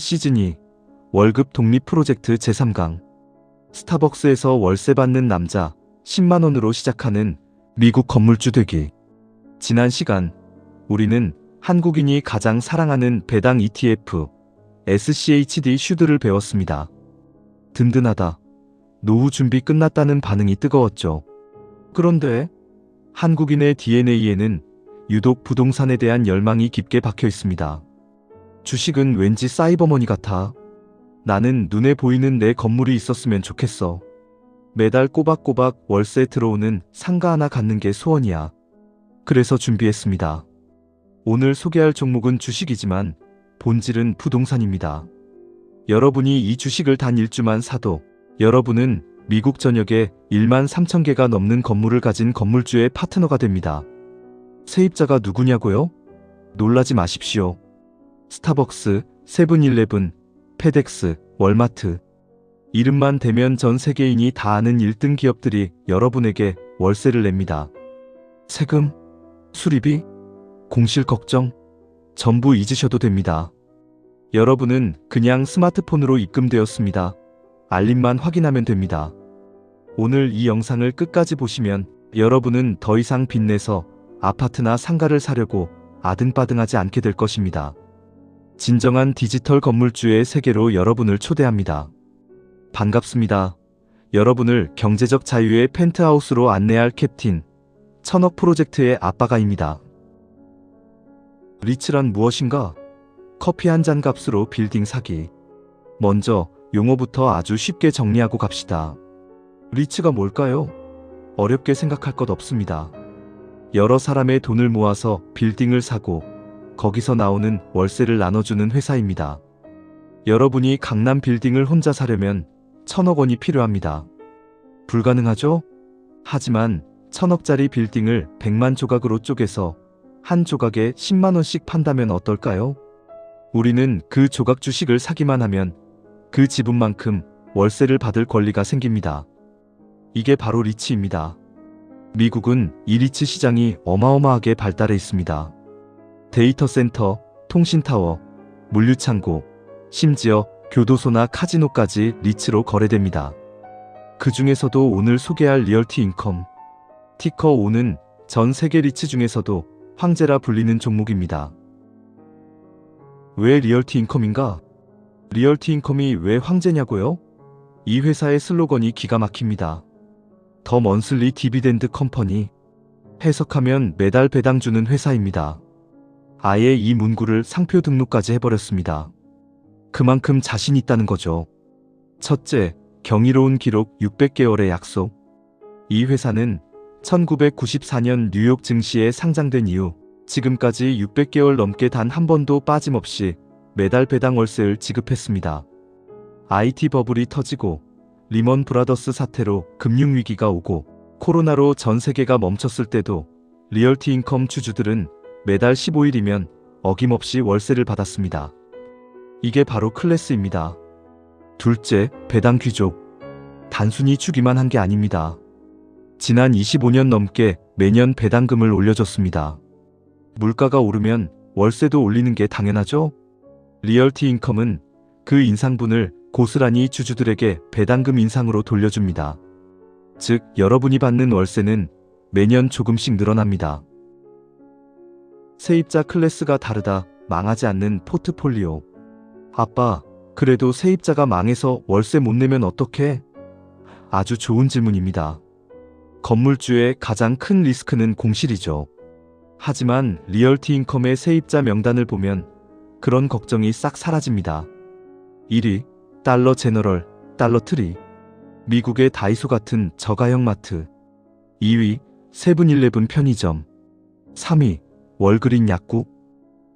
시즌2 월급 독립 프로젝트 제3강 스타벅스에서 월세 받는 남자 10만원으로 시작하는 미국 건물주 되기. 지난 시간 우리는 한국인이 가장 사랑하는 배당 ETF SCHD 슈드를 배웠습니다. 든든하다. 노후 준비 끝났다는 반응이 뜨거웠죠. 그런데 한국인의 DNA에는 유독 부동산에 대한 열망이 깊게 박혀 있습니다. 주식은 왠지 사이버머니 같아. 나는 눈에 보이는 내 건물이 있었으면 좋겠어. 매달 꼬박꼬박 월세 들어오는 상가 하나 갖는 게 소원이야. 그래서 준비했습니다. 오늘 소개할 종목은 주식이지만 본질은 부동산입니다. 여러분이 이 주식을 단 1주만 사도 여러분은 미국 전역에 1만 3천 개가 넘는 건물을 가진 건물주의 파트너가 됩니다. 세입자가 누구냐고요? 놀라지 마십시오. 스타벅스, 세븐일레븐, 페덱스, 월마트. 이름만 대면 전 세계인이 다 아는 1등 기업들이 여러분에게 월세를 냅니다. 세금, 수리비, 공실 걱정 전부 잊으셔도 됩니다. 여러분은 그냥 스마트폰으로 입금되었습니다. 알림만 확인하면 됩니다. 오늘 이 영상을 끝까지 보시면 여러분은 더 이상 빚내서 아파트나 상가를 사려고 아등바등하지 않게 될 것입니다. 진정한 디지털 건물주의 세계로 여러분을 초대합니다. 반갑습니다. 여러분을 경제적 자유의 펜트하우스로 안내할 캡틴, 1000억 프로젝트의 아빠가입니다. 리츠란 무엇인가? 커피 한 잔 값으로 빌딩 사기. 먼저 용어부터 아주 쉽게 정리하고 갑시다. 리츠가 뭘까요? 어렵게 생각할 것 없습니다. 여러 사람의 돈을 모아서 빌딩을 사고 거기서 나오는 월세를 나눠주는 회사입니다. 여러분이 강남 빌딩을 혼자 사려면 1000억 원이 필요합니다. 불가능하죠? 하지만 1000억짜리 빌딩을 100만 조각으로 쪼개서 한 조각에 10만 원씩 판다면 어떨까요? 우리는 그 조각 주식을 사기만 하면 그 지분만큼 월세를 받을 권리가 생깁니다. 이게 바로 리츠입니다. 미국은 이 리츠 시장이 어마어마하게 발달해 있습니다. 데이터 센터, 통신타워, 물류창고, 심지어 교도소나 카지노까지 리츠로 거래됩니다. 그 중에서도 오늘 소개할 리얼티 인컴, 티커 O는 전 세계 리츠 중에서도 황제라 불리는 종목입니다. 왜 리얼티 인컴인가? 리얼티 인컴이 왜 황제냐고요? 이 회사의 슬로건이 기가 막힙니다. 더 먼슬리 디비덴드 컴퍼니. 해석하면 매달 배당 주는 회사입니다. 아예 이 문구를 상표 등록까지 해버렸습니다. 그만큼 자신 있다는 거죠. 첫째, 경이로운 기록 600개월의 약속. 이 회사는 1994년 뉴욕 증시에 상장된 이후 지금까지 600개월 넘게 단 한 번도 빠짐없이 매달 배당 월세를 지급했습니다. IT 버블이 터지고 리먼 브라더스 사태로 금융위기가 오고 코로나로 전 세계가 멈췄을 때도 리얼티 인컴 주주들은 매달 15일이면 어김없이 월세를 받았습니다. 이게 바로 클래스입니다. 둘째, 배당 귀족. 단순히 주기만 한 게 아닙니다. 지난 25년 넘게 매년 배당금을 올려줬습니다. 물가가 오르면 월세도 올리는 게 당연하죠? 리얼티 인컴은 그 인상분을 고스란히 주주들에게 배당금 인상으로 돌려줍니다. 즉, 여러분이 받는 월세는 매년 조금씩 늘어납니다. 세입자 클래스가 다르다. 망하지 않는 포트폴리오. 아빠, 그래도 세입자가 망해서 월세 못 내면 어떡해? 아주 좋은 질문입니다. 건물주의 가장 큰 리스크는 공실이죠. 하지만 리얼티 인컴의 세입자 명단을 보면 그런 걱정이 싹 사라집니다. 1위, 달러 제너럴, 달러트리. 미국의 다이소 같은 저가형 마트. 2위, 세븐일레븐 편의점. 3위, 월그린 약국.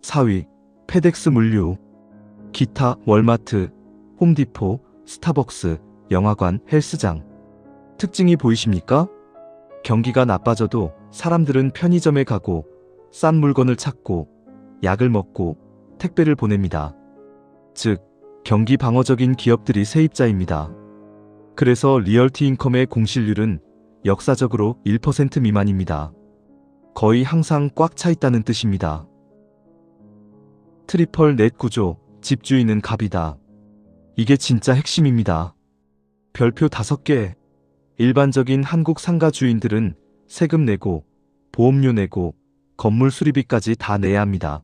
4위, 페덱스 물류. 기타, 월마트, 홈디포, 스타벅스, 영화관, 헬스장. 특징이 보이십니까? 경기가 나빠져도 사람들은 편의점에 가고 싼 물건을 찾고 약을 먹고 택배를 보냅니다. 즉, 경기 방어적인 기업들이 세입자입니다. 그래서 리얼티 인컴의 공실률은 역사적으로 1% 미만입니다. 거의 항상 꽉 차 있다는 뜻입니다. 트리플 넷 구조, 집주인은 갑이다. 이게 진짜 핵심입니다. 별표 5개. 일반적인 한국 상가 주인들은 세금 내고 보험료 내고 건물 수리비까지 다 내야 합니다.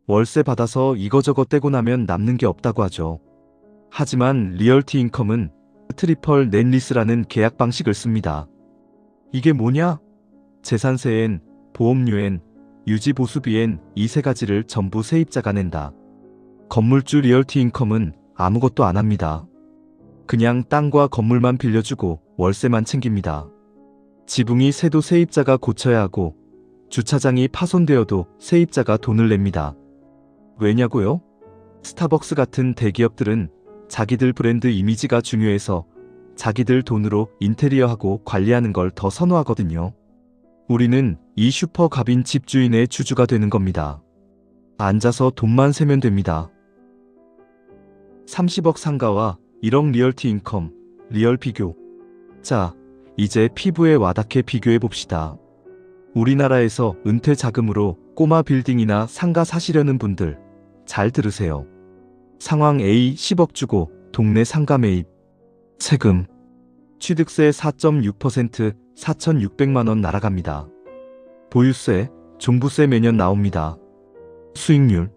월세 받아서 이거저거 떼고 나면 남는 게 없다고 하죠. 하지만 리얼티 인컴은 트리플 넷리스라는 계약 방식을 씁니다. 이게 뭐냐? 재산세엔, 보험료엔, 유지보수비엔 이 세 가지를 전부 세입자가 낸다. 건물주 리얼티 인컴은 아무것도 안 합니다. 그냥 땅과 건물만 빌려주고 월세만 챙깁니다. 지붕이 새도 세입자가 고쳐야 하고 주차장이 파손되어도 세입자가 돈을 냅니다. 왜냐고요? 스타벅스 같은 대기업들은 자기들 브랜드 이미지가 중요해서 자기들 돈으로 인테리어하고 관리하는 걸 더 선호하거든요. 우리는 이 슈퍼갑인 집주인의 주주가 되는 겁니다. 앉아서 돈만 세면 됩니다. 30억 상가와 1억 리얼티 인컴, 리얼 비교. 자, 이제 피부에 와닿게 비교해 봅시다. 우리나라에서 은퇴 자금으로 꼬마 빌딩이나 상가 사시려는 분들, 잘 들으세요. 상황 A 10억 주고 동네 상가 매입. 세금. 취득세 4.6% 4,600만 원 날아갑니다. 보유세, 종부세 매년 나옵니다. 수익률.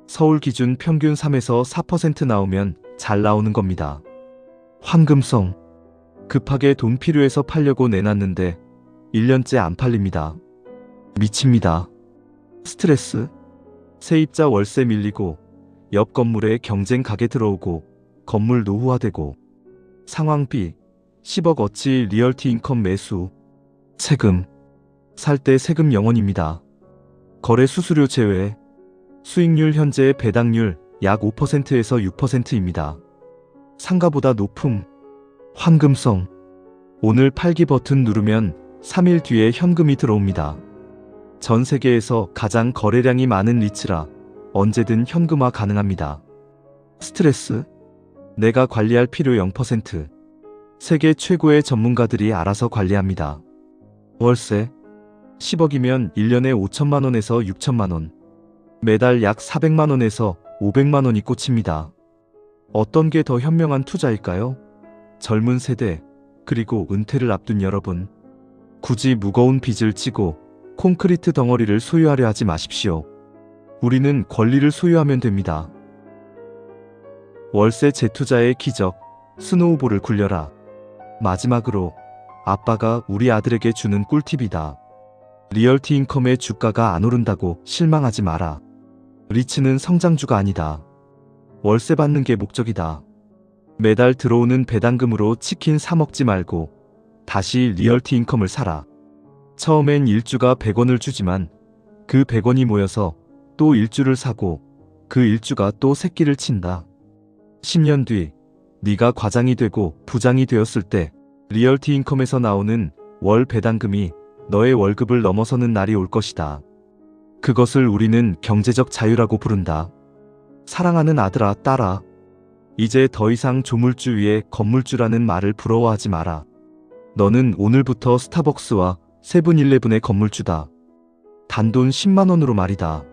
서울 기준 평균 3에서 4% 나오면 잘 나오는 겁니다. 황금성. 급하게 돈 필요해서 팔려고 내놨는데 1년째 안 팔립니다. 미칩니다. 스트레스. 세입자 월세 밀리고 옆 건물에 경쟁 가게 들어오고 건물 노후화되고. 상황 B 10억 어치 리얼티 인컴 매수. 세금. 살 때 세금 0원입니다. 거래 수수료 제외. 수익률 현재 배당률 약 5%에서 6%입니다. 상가보다 높음. 황금성. 오늘 팔기 버튼 누르면 3일 뒤에 현금이 들어옵니다. 전 세계에서 가장 거래량이 많은 리츠라 언제든 현금화 가능합니다. 스트레스. 내가 관리할 필요 0%. 세계 최고의 전문가들이 알아서 관리합니다. 월세. 10억이면 1년에 5천만 원에서 6천만 원. 매달 약 400만 원에서 500만 원이 꽂힙니다. 어떤 게 더 현명한 투자일까요? 젊은 세대, 그리고 은퇴를 앞둔 여러분. 굳이 무거운 빚을 지고 콘크리트 덩어리를 소유하려 하지 마십시오. 우리는 권리를 소유하면 됩니다. 월세 재투자의 기적, 스노우볼을 굴려라. 마지막으로 아빠가 우리 아들에게 주는 꿀팁이다. 리얼티 인컴의 주가가 안 오른다고 실망하지 마라. 리츠는 성장주가 아니다. 월세 받는 게 목적이다. 매달 들어오는 배당금으로 치킨 사 먹지 말고 다시 리얼티 인컴을 사라. 처음엔 일주가 100원을 주지만 그 100원이 모여서 또 일주를 사고 그 일주가 또 새끼를 친다. 10년 뒤 네가 과장이 되고 부장이 되었을 때 리얼티 인컴에서 나오는 월 배당금이 너의 월급을 넘어서는 날이 올 것이다. 그것을 우리는 경제적 자유라고 부른다. 사랑하는 아들아, 딸아. 이제 더 이상 조물주 위에 건물주라는 말을 부러워하지 마라. 너는 오늘부터 스타벅스와 세븐일레븐의 건물주다. 단돈 10만 원으로 말이다.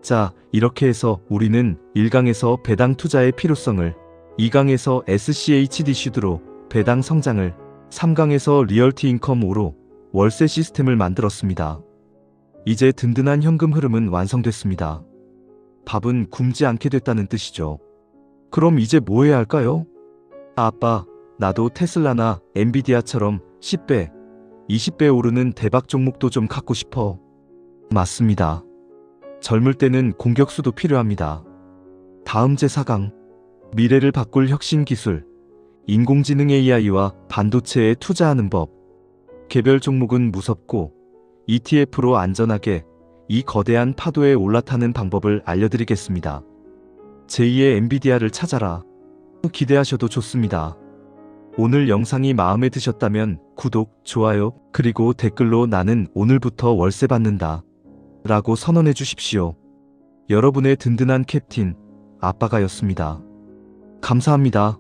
자, 이렇게 해서 우리는 1강에서 배당 투자의 필요성을, 2강에서 SCHD 슈드로 배당 성장을, 3강에서 리얼티 인컴 5로 월세 시스템을 만들었습니다. 이제 든든한 현금 흐름은 완성됐습니다. 밥은 굶지 않게 됐다는 뜻이죠. 그럼 이제 뭐 해야 할까요? 아빠, 나도 테슬라나 엔비디아처럼 10배, 20배 오르는 대박 종목도 좀 갖고 싶어. 맞습니다. 젊을 때는 공격수도 필요합니다. 다음 제4강. 미래를 바꿀 혁신 기술. 인공지능 AI와 반도체에 투자하는 법. 개별 종목은 무섭고 ETF로 안전하게 이 거대한 파도에 올라타는 방법을 알려드리겠습니다. 제2의 엔비디아를 찾아라. 기대하셔도 좋습니다. 오늘 영상이 마음에 드셨다면 구독, 좋아요, 그리고 댓글로 나는 오늘부터 월세 받는다 라고 선언해 주십시오. 여러분의 든든한 캡틴, 아빠가였습니다. 감사합니다.